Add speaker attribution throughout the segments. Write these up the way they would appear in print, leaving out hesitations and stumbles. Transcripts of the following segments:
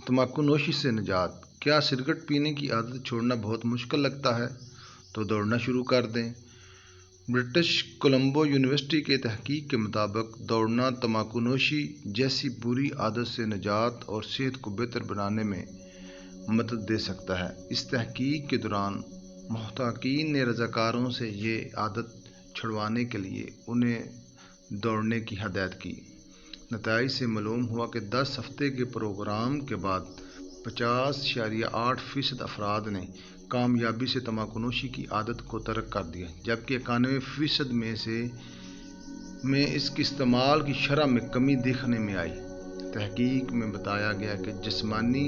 Speaker 1: तंबाकू नोशी से निजात। क्या सिगरेट पीने की आदत छोड़ना बहुत मुश्किल लगता है? तो दौड़ना शुरू कर दें। ब्रिटिश कोलंबो यूनिवर्सिटी के तहकीक के मुताबिक दौड़ना तंबाकू नोशी जैसी बुरी आदत से निजात और सेहत को बेहतर बनाने में मदद दे सकता है। इस तहकीक के दौरान मुहताकीन ने रज़ाकारों से ये आदत छुड़वाने के लिए उन्हें दौड़ने की हदायत की। नताइज से मालूम हुआ कि 10 हफ्ते के प्रोग्राम के बाद 50.8% अफराद ने कामयाबी से तंबाकूनोशी की आदत को तर्क कर दिया, जबकि 91% में इसके इस्तेमाल की शरह में कमी देखने में आई। तहकीक में बताया गया कि जिस्मानी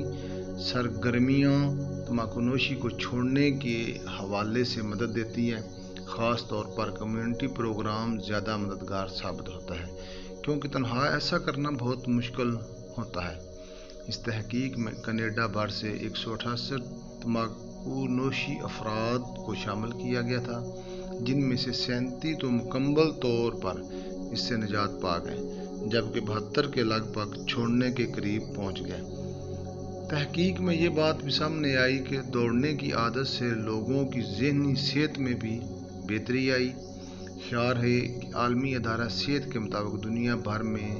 Speaker 1: सरगर्मियाँ तंबाकूनोशी को छोड़ने के हवाले से मदद देती हैं। ख़ास तौर पर कम्युनिटी प्रोग्राम ज़्यादा मददगार साबित होता है, क्योंकि तन्हा ऐसा करना बहुत मुश्किल होता है। इस तहकीक में कनाडा भर से 168 तंबाकूनोशी अफराद को शामिल किया गया था, जिनमें से 37 तो मुकम्मल तौर पर इससे निजात पा गए, जबकि 72 के लगभग छोड़ने के करीब पहुंच गए। तहकीक में ये बात भी सामने आई कि दौड़ने की आदत से लोगों की ज़हनी सेहत में भी बेहतरी आई। ख्याल है कि आलमी अदारा सेहत के मुताबिक दुनिया भर में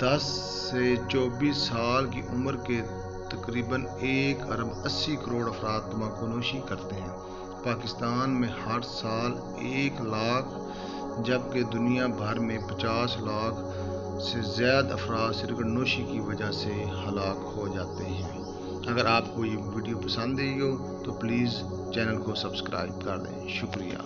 Speaker 1: 10 से 24 साल की उम्र के तकरीबन 1 अरब 80 करोड़ अफराद तंबाकूनोशी करते हैं। पाकिस्तान में हर साल 1 लाख, जबकि दुनिया भर में 50 लाख से ज़्यादा अफराद सिगरेट नोशी की वजह से हलाक हो जाते हैं। अगर आपको ये वीडियो पसंद आई हो तो प्लीज़ चैनल को सब्सक्राइब कर दें। शुक्रिया।